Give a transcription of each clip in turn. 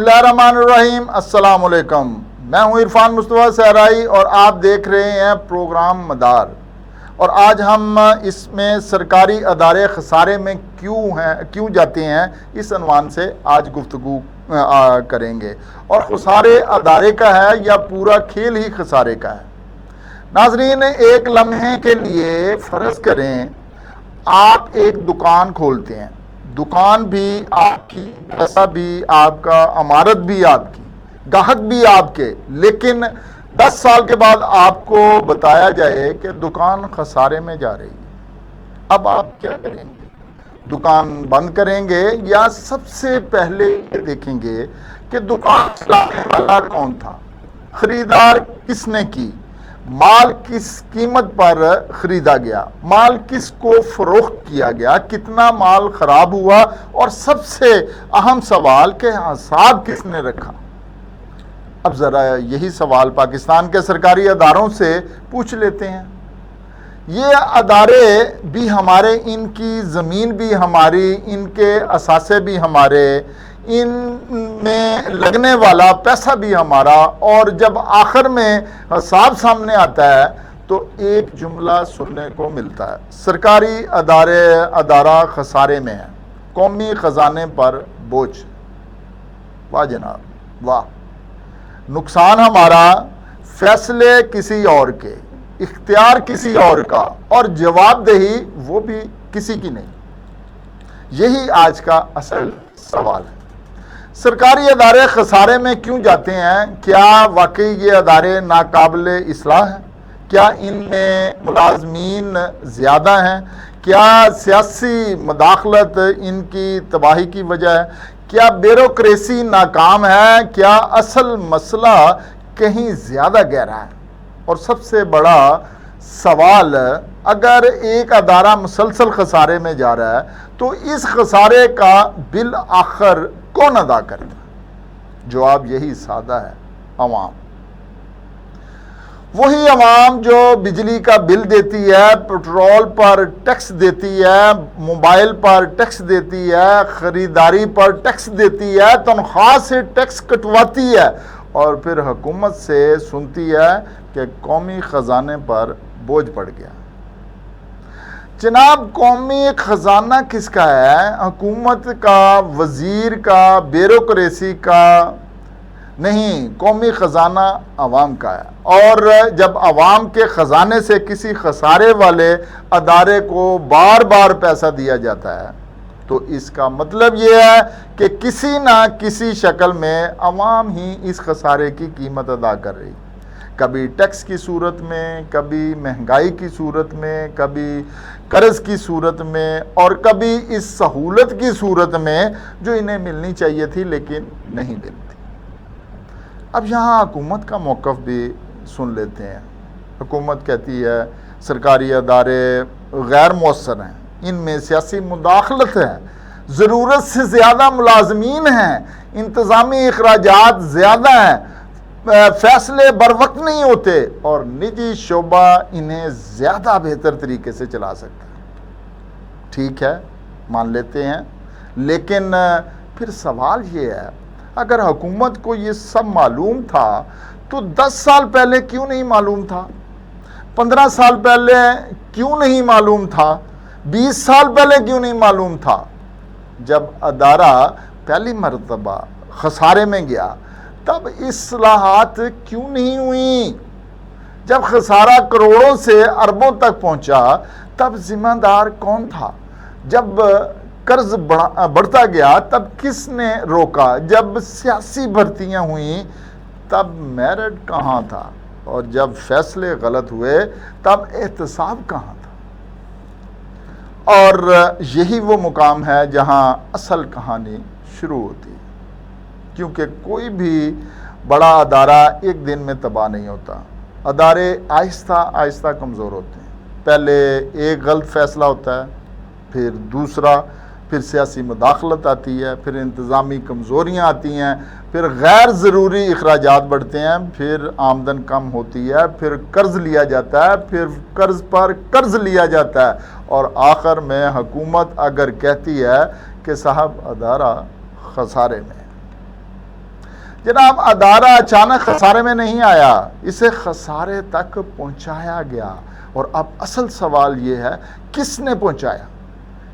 اللہ الرحمن الرحیم۔ السلام علیکم، میں ہوں عرفان مصطفیٰ صحرائی اور آپ دیکھ رہے ہیں پروگرام مدار۔ اور آج ہم اس میں سرکاری ادارے خسارے میں کیوں جاتے ہیں، اس عنوان سے آج گفتگو کریں گے۔ اور خسارے ادارے کا ہے یا پورا کھیل ہی خسارے کا ہے؟ ناظرین، ایک لمحے کے لیے فرض کریں آپ ایک دکان کھولتے ہیں، دکان بھی آپ کی، پیسہ بھی آپ کا، عمارت بھی آپ کی، گاہک بھی آپ کے، لیکن 10 سال کے بعد آپ کو بتایا جائے کہ دکان خسارے میں جا رہی ہے۔ اب آپ کیا کریں گے؟ دکان بند کریں گے یا سب سے پہلے دیکھیں گے کہ دکان چلانے والا کون تھا، خریدار کس نے کی، مال کس قیمت پر خریدا گیا، مال کس کو فروخت کیا گیا، کتنا مال خراب ہوا، اور سب سے اہم سوال کہ حساب کس نے رکھا۔ اب ذرا یہی سوال پاکستان کے سرکاری اداروں سے پوچھ لیتے ہیں۔ یہ ادارے بھی ہمارے، ان کی زمین بھی ہماری، ان کے اثاثے بھی ہمارے، ان میں لگنے والا پیسہ بھی ہمارا، اور جب آخر میں حساب سامنے آتا ہے تو ایک جملہ سننے کو ملتا ہے: سرکاری ادارہ خسارے میں ہے، قومی خزانے پر بوجھ۔ واہ جناب واہ! نقصان ہمارا، فیصلے کسی اور کے، اختیار کسی اور کا، اور جواب دہی وہ بھی کسی کی نہیں۔ یہی آج کا اصل سوال ہے۔ سرکاری ادارے خسارے میں کیوں جاتے ہیں؟ کیا واقعی یہ ادارے ناقابل اصلاح ہیں؟ کیا ان میں ملازمین زیادہ ہیں؟ کیا سیاسی مداخلت ان کی تباہی کی وجہ ہے؟ کیا بیوروکریسی ناکام ہے؟ کیا اصل مسئلہ کہیں زیادہ گہرا ہے؟ اور سب سے بڑا سوال، اگر ایک ادارہ مسلسل خسارے میں جا رہا ہے تو اس خسارے کا بالآخر کون ادا کرتا ہے؟ جواب یہی سادہ ہے: عوام۔ وہی عوام جو بجلی کا بل دیتی ہے، پیٹرول پر ٹیکس دیتی ہے، موبائل پر ٹیکس دیتی ہے، خریداری پر ٹیکس دیتی ہے، تنخواہ سے ٹیکس کٹواتی ہے، اور پھر حکومت سے سنتی ہے کہ قومی خزانے پر بوجھ پڑ گیا۔ جناب، قومی خزانہ کس کا ہے؟ حکومت کا، وزیر کا، بیوروکریسی کا نہیں، قومی خزانہ عوام کا ہے۔ اور جب عوام کے خزانے سے کسی خسارے والے ادارے کو بار بار پیسہ دیا جاتا ہے تو اس کا مطلب یہ ہے کہ کسی نہ کسی شکل میں عوام ہی اس خسارے کی قیمت ادا کر رہی، کبھی ٹیکس کی صورت میں، کبھی مہنگائی کی صورت میں، کبھی قرض کی صورت میں، اور کبھی اس سہولت کی صورت میں جو انہیں ملنی چاہیے تھی لیکن نہیں ملتی۔ اب یہاں حکومت کا موقف بھی سن لیتے ہیں۔ حکومت کہتی ہے سرکاری ادارے غیر مؤثر ہیں، ان میں سیاسی مداخلت ہے، ضرورت سے زیادہ ملازمین ہیں، انتظامی اخراجات زیادہ ہیں، فیصلے بر وقت نہیں ہوتے، اور نجی شعبہ انہیں زیادہ بہتر طریقے سے چلا سکتا ہے۔ ٹھیک ہے، مان لیتے ہیں، لیکن پھر سوال یہ ہے، اگر حکومت کو یہ سب معلوم تھا تو 10 سال پہلے کیوں نہیں معلوم تھا؟ 15 سال پہلے کیوں نہیں معلوم تھا؟ 20 سال پہلے کیوں نہیں معلوم تھا؟ جب ادارہ پہلی مرتبہ خسارے میں گیا تب اصلاحات کیوں نہیں ہوئیں؟ جب خسارہ کروڑوں سے اربوں تک پہنچا تب ذمہ دار کون تھا؟ جب قرض بڑھتا گیا تب کس نے روکا؟ جب سیاسی بھرتیاں ہوئیں تب میرٹ کہاں تھا؟ اور جب فیصلے غلط ہوئے تب احتساب کہاں تھا؟ اور یہی وہ مقام ہے جہاں اصل کہانی شروع ہوتی ہے، کیونکہ کوئی بھی بڑا ادارہ ایک دن میں تباہ نہیں ہوتا۔ ادارے آہستہ آہستہ کمزور ہوتے ہیں۔ پہلے ایک غلط فیصلہ ہوتا ہے، پھر دوسرا، پھر سیاسی مداخلت آتی ہے، پھر انتظامی کمزوریاں آتی ہیں، پھر غیر ضروری اخراجات بڑھتے ہیں، پھر آمدن کم ہوتی ہے، پھر قرض لیا جاتا ہے، پھر قرض پر قرض لیا جاتا ہے، اور آخر میں حکومت اگر کہتی ہے کہ صاحب ادارہ خسارے میں، جناب ادارہ اچانک خسارے میں نہیں آیا، اسے خسارے تک پہنچایا گیا۔ اور اب اصل سوال یہ ہے کس نے پہنچایا؟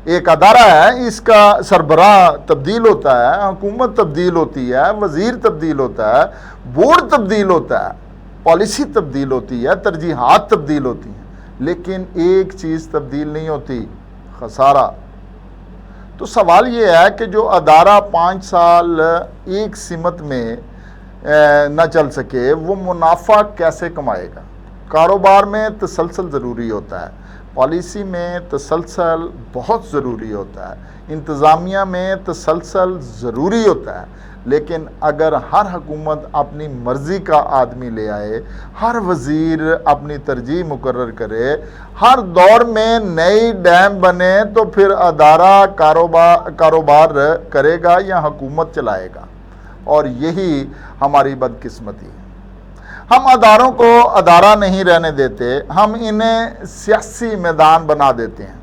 ایک ادارہ ہے، اس کا سربراہ تبدیل ہوتا ہے، حکومت تبدیل ہوتی ہے، وزیر تبدیل ہوتا ہے، بورڈ تبدیل ہوتا ہے، پالیسی تبدیل ہوتی ہے، ترجیحات تبدیل ہوتی ہیں، لیکن ایک چیز تبدیل نہیں ہوتی، خسارہ۔ تو سوال یہ ہے کہ جو ادارہ 5 سال ایک سمت میں نہ چل سکے وہ منافع کیسے کمائے گا؟ کاروبار میں تسلسل ضروری ہوتا ہے، پالیسی میں تسلسل بہت ضروری ہوتا ہے، انتظامیہ میں تسلسل ضروری ہوتا ہے، لیکن اگر ہر حکومت اپنی مرضی کا آدمی لے آئے، ہر وزیر اپنی ترجیح مقرر کرے، ہر دور میں نئی ڈیم بنے، تو پھر ادارہ کاروبار کرے گا یا حکومت چلائے گا؟ اور یہی ہماری بدقسمتی ہے۔ ہم اداروں کو ادارہ نہیں رہنے دیتے، ہم انہیں سیاسی میدان بنا دیتے ہیں۔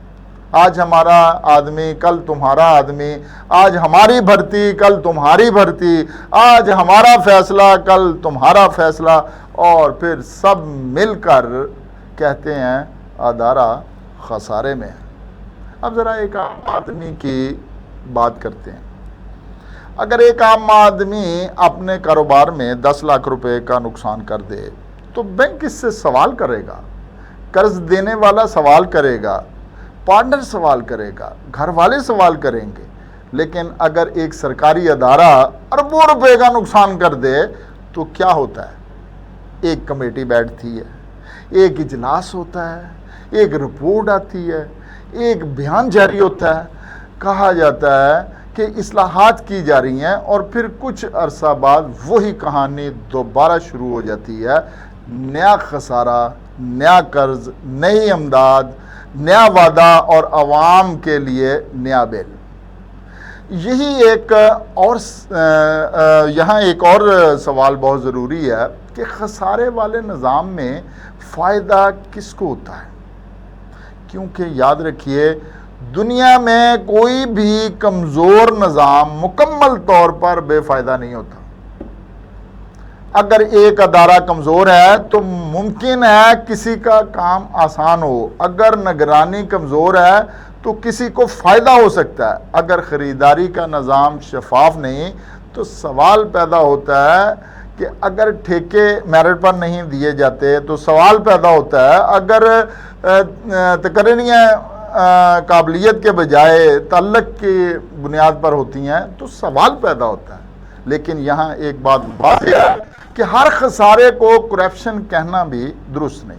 آج ہمارا آدمی کل تمہارا آدمی، آج ہماری بھرتی کل تمہاری بھرتی، آج ہمارا فیصلہ کل تمہارا فیصلہ، اور پھر سب مل کر کہتے ہیں ادارہ خسارے میں ہے۔ اب ذرا ایک عام آدمی کی بات کرتے ہیں۔ اگر ایک عام آدمی اپنے کاروبار میں 10 لاکھ روپے کا نقصان کر دے تو بینک اس سے سوال کرے گا، قرض دینے والا سوال کرے گا، پارٹنر سوال کرے گا، گھر والے سوال کریں گے۔ لیکن اگر ایک سرکاری ادارہ اربوں روپے کا نقصان کر دے تو کیا ہوتا ہے؟ ایک کمیٹی بیٹھتی ہے، ایک اجلاس ہوتا ہے، ایک رپورٹ آتی ہے، ایک بیان جاری ہوتا ہے، کہا جاتا ہے کہ اصلاحات کی جا رہی ہیں، اور پھر کچھ عرصہ بعد وہی کہانی دوبارہ شروع ہو جاتی ہے، نیا خسارہ، نیا قرض، نئی امداد، نیا وعدہ اور عوام کے لیے نیا بل۔ یہی ایک اور یہاں ایک اور سوال بہت ضروری ہے کہ خسارے والے نظام میں فائدہ کس کو ہوتا ہے؟ کیونکہ یاد رکھیے دنیا میں کوئی بھی کمزور نظام مکمل طور پر بے فائدہ نہیں ہوتا۔ اگر ایک ادارہ کمزور ہے تو ممکن ہے کسی کا کام آسان ہو، اگر نگرانی کمزور ہے تو کسی کو فائدہ ہو سکتا ہے، اگر خریداری کا نظام شفاف نہیں تو سوال پیدا ہوتا ہے کہ اگر ٹھیکے میرٹ پر نہیں دیے جاتے تو سوال پیدا ہوتا ہے، اگر تقرریاں قابلیت کے بجائے تعلق کی بنیاد پر ہوتی ہیں تو سوال پیدا ہوتا ہے۔ لیکن یہاں ایک بات واضح ہے کہ ہر خسارے کو کرپشن کہنا بھی درست نہیں،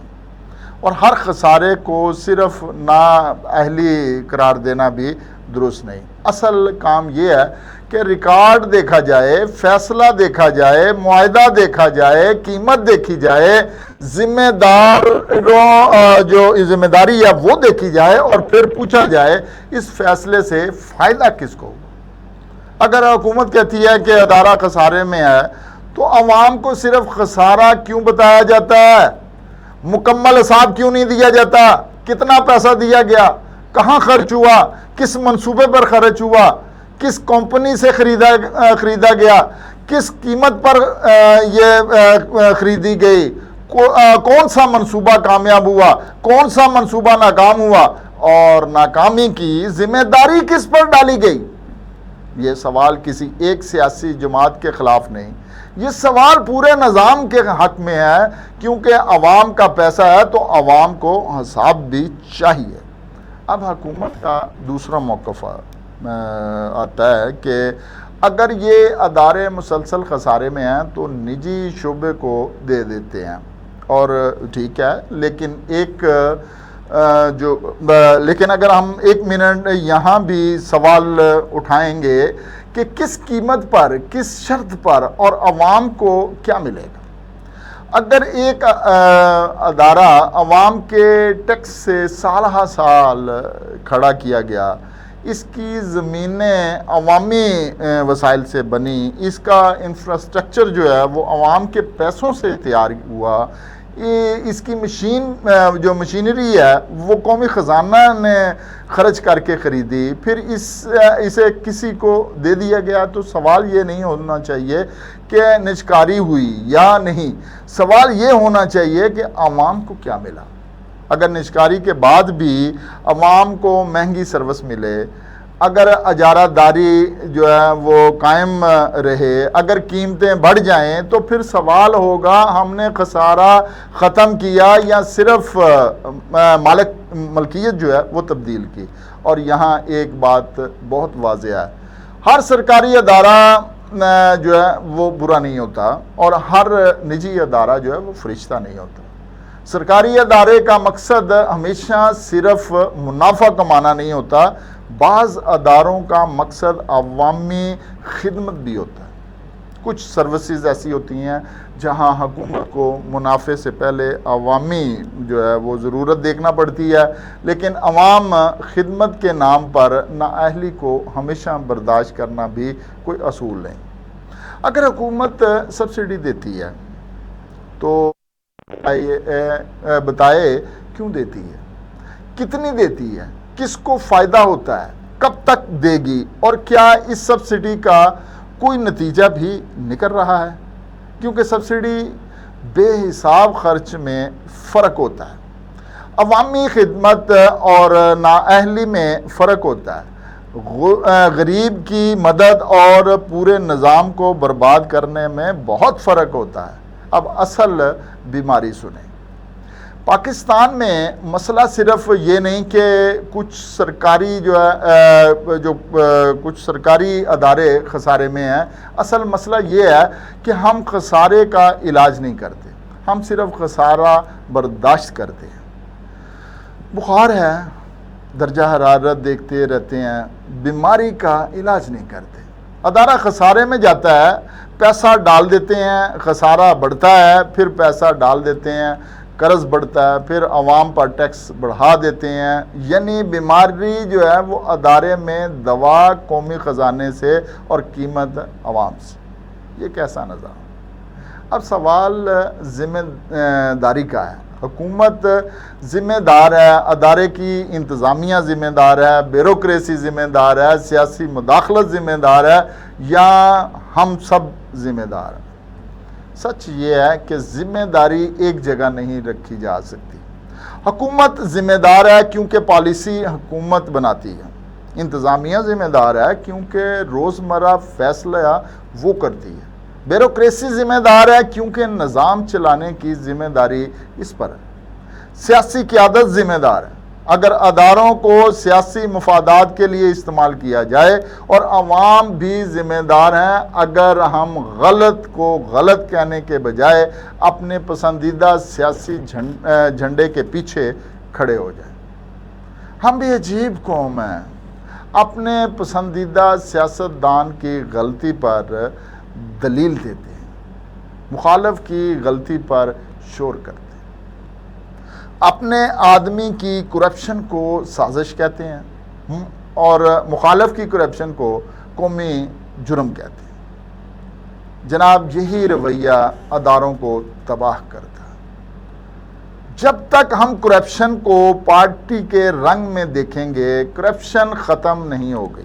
اور ہر خسارے کو صرف نااہلی قرار دینا بھی درست نہیں۔ اصل کام یہ ہے کہ ریکارڈ دیکھا جائے، فیصلہ دیکھا جائے، معاہدہ دیکھا جائے، قیمت دیکھی جائے، ذمہ داروں جو ذمہ داری ہے وہ دیکھی جائے، اور پھر پوچھا جائے اس فیصلے سے فائدہ کس کو ہوگا۔ اگر حکومت کہتی ہے کہ ادارہ خسارے میں ہے تو عوام کو صرف خسارہ کیوں بتایا جاتا ہے؟ مکمل حساب کیوں نہیں دیا جاتا؟ کتنا پیسہ دیا گیا، کہاں خرچ ہوا، کس منصوبے پر خرچ ہوا، کس کمپنی سے خریدا گیا، کس قیمت پر یہ خریدی گئی، کون سا منصوبہ کامیاب ہوا، کون سا منصوبہ ناکام ہوا، اور ناکامی کی ذمہ داری کس پر ڈالی گئی؟ یہ سوال کسی ایک سیاسی جماعت کے خلاف نہیں، یہ سوال پورے نظام کے حق میں ہے، کیونکہ عوام کا پیسہ ہے تو عوام کو حساب بھی چاہیے۔ اب حکومت کا دوسرا موقف آتا ہے کہ اگر یہ ادارے مسلسل خسارے میں ہیں تو نجی شعبے کو دے دیتے ہیں، اور ٹھیک ہے، لیکن اگر ہم 1 منٹ یہاں بھی سوال اٹھائیں گے کہ کس قیمت پر، کس شرط پر، اور عوام کو کیا ملے گا؟ اگر ایک ادارہ عوام کے ٹیکس سے سالہ سال کھڑا کیا گیا، اس کی زمینیں عوامی وسائل سے بنی، اس کا انفراسٹرکچر جو ہے وہ عوام کے پیسوں سے تیار ہوا، اس کی جو مشینری ہے وہ قومی خزانہ نے خرچ کر کے خریدی، پھر اسے کسی کو دے دیا گیا، تو سوال یہ نہیں ہونا چاہیے کہ نجکاری ہوئی یا نہیں، سوال یہ ہونا چاہیے کہ عوام کو کیا ملا۔ اگر نجکاری کے بعد بھی عوام کو مہنگی سروس ملے، اگر اجارہ داری جو ہے وہ قائم رہے، اگر قیمتیں بڑھ جائیں، تو پھر سوال ہوگا ہم نے خسارہ ختم کیا یا صرف ملکیت جو ہے وہ تبدیل کی۔ اور یہاں ایک بات بہت واضح ہے، ہر سرکاری ادارہ جو ہے وہ برا نہیں ہوتا، اور ہر نجی ادارہ جو ہے وہ فرشتہ نہیں ہوتا۔ سرکاری ادارے کا مقصد ہمیشہ صرف منافع کمانا نہیں ہوتا، بعض اداروں کا مقصد عوامی خدمت بھی ہوتا ہے۔ کچھ سروسز ایسی ہوتی ہیں جہاں حکومت کو منافع سے پہلے عوامی جو ہے وہ ضرورت دیکھنا پڑتی ہے، لیکن عوام خدمت کے نام پر نااہلی کو ہمیشہ برداشت کرنا بھی کوئی اصول نہیں۔ اگر حکومت سبسڈی دیتی ہے تو بتائے کیوں دیتی ہے، کتنی دیتی ہے، کس کو فائدہ ہوتا ہے، کب تک دے گی، اور کیا اس سبسڈی کا کوئی نتیجہ بھی نکل رہا ہے؟ کیونکہ سبسڈی بے حساب خرچ میں فرق ہوتا ہے، عوامی خدمت اور نااہلی میں فرق ہوتا ہے، غریب کی مدد اور پورے نظام کو برباد کرنے میں بہت فرق ہوتا ہے۔ اب اصل بیماری سنیں۔ پاکستان میں مسئلہ صرف یہ نہیں کہ کچھ سرکاری ادارے خسارے میں ہیں، اصل مسئلہ یہ ہے کہ ہم خسارے کا علاج نہیں کرتے، ہم صرف خسارہ برداشت کرتے ہیں۔ بخار ہے، درجہ حرارت دیکھتے رہتے ہیں، بیماری کا علاج نہیں کرتے۔ ادارہ خسارے میں جاتا ہے، پیسہ ڈال دیتے ہیں، خسارہ بڑھتا ہے، پھر پیسہ ڈال دیتے ہیں، قرض بڑھتا ہے، پھر عوام پر ٹیکس بڑھا دیتے ہیں، یعنی بیماری جو ہے وہ ادارے میں، دوا قومی خزانے سے اور قیمت عوام سے۔ یہ کیسا نظام؟ اب سوال ذمہ داری کا ہے۔ حکومت ذمہ دار ہے، ادارے کی انتظامیہ ذمہ دار ہے، بیوروکریسی ذمہ دار ہے، سیاسی مداخلت ذمہ دار ہے، یا ہم سب ذمہ دار ہیں؟ سچ یہ ہے کہ ذمہ داری ایک جگہ نہیں رکھی جا سکتی۔ حکومت ذمہ دار ہے کیونکہ پالیسی حکومت بناتی ہے، انتظامیہ ذمہ دار ہے کیونکہ روزمرہ فیصلہ وہ کرتی ہے، بیوروکریسی ذمہ دار ہے کیونکہ نظام چلانے کی ذمہ داری اس پر ہے، سیاسی قیادت ذمہ دار ہے اگر اداروں کو سیاسی مفادات کے لیے استعمال کیا جائے، اور عوام بھی ذمہ دار ہیں اگر ہم غلط کو غلط کہنے کے بجائے اپنے پسندیدہ سیاسی جھنڈے کے پیچھے کھڑے ہو جائیں۔ ہم بھی عجیب قوم ہیں، اپنے پسندیدہ سیاستدان کی غلطی پر دلیل دیتے ہیں، مخالف کی غلطی پر شور کرتے ہیں، اپنے آدمی کی کرپشن کو سازش کہتے ہیں اور مخالف کی کرپشن کو قومی جرم کہتے ہیں۔ جناب یہی رویہ اداروں کو تباہ کرتا ہے۔ جب تک ہم کرپشن کو پارٹی کے رنگ میں دیکھیں گے، کرپشن ختم نہیں ہو گئی۔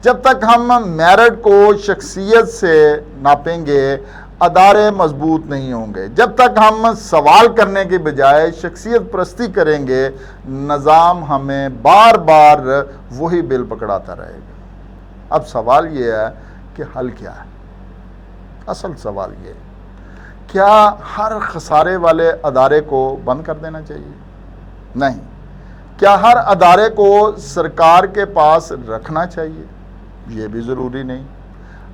جب تک ہم میرٹ کو شخصیت سے ناپیں گے، ادارے مضبوط نہیں ہوں گے۔ جب تک ہم سوال کرنے کے بجائے شخصیت پرستی کریں گے، نظام ہمیں بار بار وہی بل پکڑاتا رہے گا۔ اب سوال یہ ہے کہ حل کیا ہے؟ اصل سوال یہ ہے، کیا ہر خسارے والے ادارے کو بند کر دینا چاہیے؟ نہیں۔ کیا ہر ادارے کو سرکار کے پاس رکھنا چاہیے؟ یہ بھی ضروری نہیں۔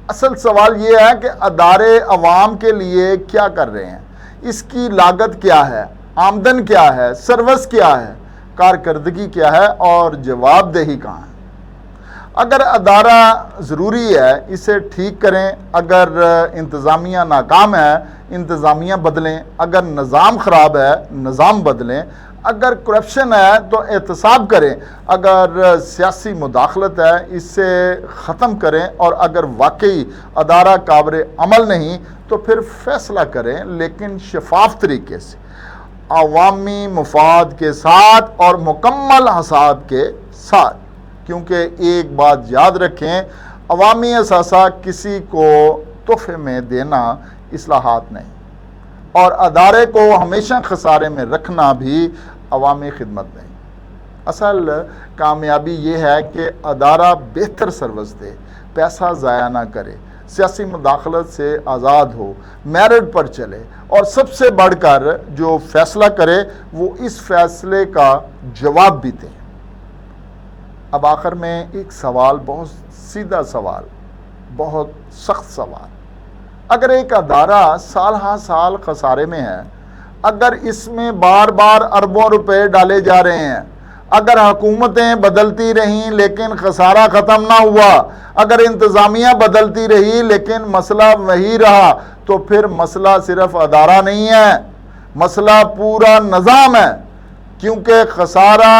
اصل سوال یہ ہے کہ ادارے عوام کے لیے کیا کر رہے ہیں، اس کی لاگت کیا ہے، آمدن کیا ہے، سروس کیا ہے، کارکردگی کیا ہے اور جواب دہی کہاں ہے۔ اگر ادارہ ضروری ہے اسے ٹھیک کریں، اگر انتظامیہ ناکام ہے انتظامیہ بدلیں، اگر نظام خراب ہے نظام بدلیں، اگر کرپشن ہے تو احتساب کریں، اگر سیاسی مداخلت ہے اسے ختم کریں، اور اگر واقعی ادارہ قابل عمل نہیں تو پھر فیصلہ کریں، لیکن شفاف طریقے سے، عوامی مفاد کے ساتھ اور مکمل حساب کے ساتھ۔ کیونکہ ایک بات یاد رکھیں، عوامی اثاثہ کسی کو تحفے میں دینا اصلاحات نہیں، اور ادارے کو ہمیشہ خسارے میں رکھنا بھی عوامی خدمت نہیں۔ اصل کامیابی یہ ہے کہ ادارہ بہتر سروس دے، پیسہ ضائع نہ کرے، سیاسی مداخلت سے آزاد ہو، میرٹ پر چلے، اور سب سے بڑھ کر جو فیصلہ کرے وہ اس فیصلے کا جواب بھی دے۔ اب آخر میں ایک سوال، بہت سیدھا سوال، بہت سخت سوال۔ اگر ایک ادارہ سال ہا سال خسارے میں ہے، اگر اس میں بار بار اربوں روپے ڈالے جا رہے ہیں، اگر حکومتیں بدلتی رہیں لیکن خسارہ ختم نہ ہوا، اگر انتظامیہ بدلتی رہی لیکن مسئلہ وہی رہا، تو پھر مسئلہ صرف ادارہ نہیں ہے، مسئلہ پورا نظام ہے۔ کیونکہ خسارہ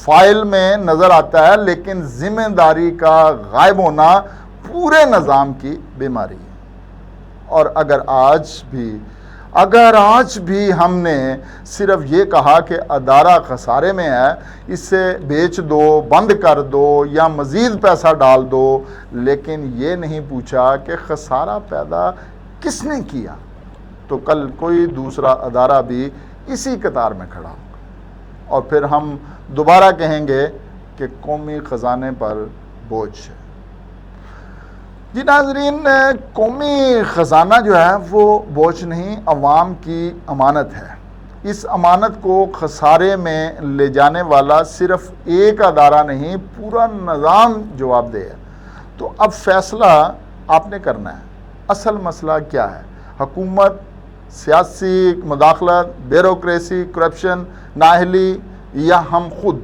فائل میں نظر آتا ہے لیکن ذمہ داری کا غائب ہونا پورے نظام کی بیماری ہے۔ اور اگر آج بھی ہم نے صرف یہ کہا کہ ادارہ خسارے میں ہے، اسے بیچ دو، بند کر دو یا مزید پیسہ ڈال دو، لیکن یہ نہیں پوچھا کہ خسارہ پیدا کس نے کیا، تو کل کوئی دوسرا ادارہ بھی اسی قطار میں کھڑا ہوگا، اور پھر ہم دوبارہ کہیں گے کہ قومی خزانے پر بوجھ ہے۔ جی ناظرین، قومی خزانہ جو ہے وہ بوجھ نہیں، عوام کی امانت ہے۔ اس امانت کو خسارے میں لے جانے والا صرف ایک ادارہ نہیں، پورا نظام جواب دہ ہے۔ تو اب فیصلہ آپ نے کرنا ہے، اصل مسئلہ کیا ہے؟ حکومت، سیاسی مداخلت، بیوروکریسی، کرپشن، نااہلی، یا ہم خود؟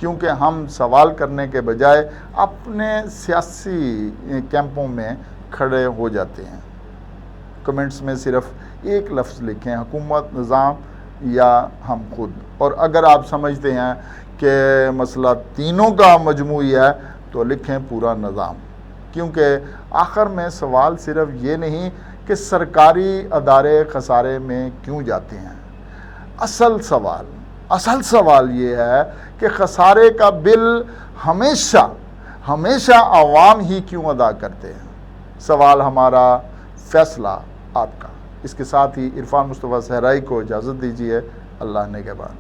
کیونکہ ہم سوال کرنے کے بجائے اپنے سیاسی کیمپوں میں کھڑے ہو جاتے ہیں۔ کمنٹس میں صرف ایک لفظ لکھیں، حکومت، نظام یا ہم خود، اور اگر آپ سمجھتے ہیں کہ مسئلہ تینوں کا مجموعی ہے تو لکھیں پورا نظام۔ کیونکہ آخر میں سوال صرف یہ نہیں کہ سرکاری ادارے خسارے میں کیوں جاتے ہیں، اصل سوال یہ ہے کہ خسارے کا بل ہمیشہ عوام ہی کیوں ادا کرتے ہیں؟ سوال ہمارا، فیصلہ آپ کا۔ اس کے ساتھ ہی عرفان مصطفیٰ صحرائی کو اجازت دیجیے۔ اللہ نگہبان۔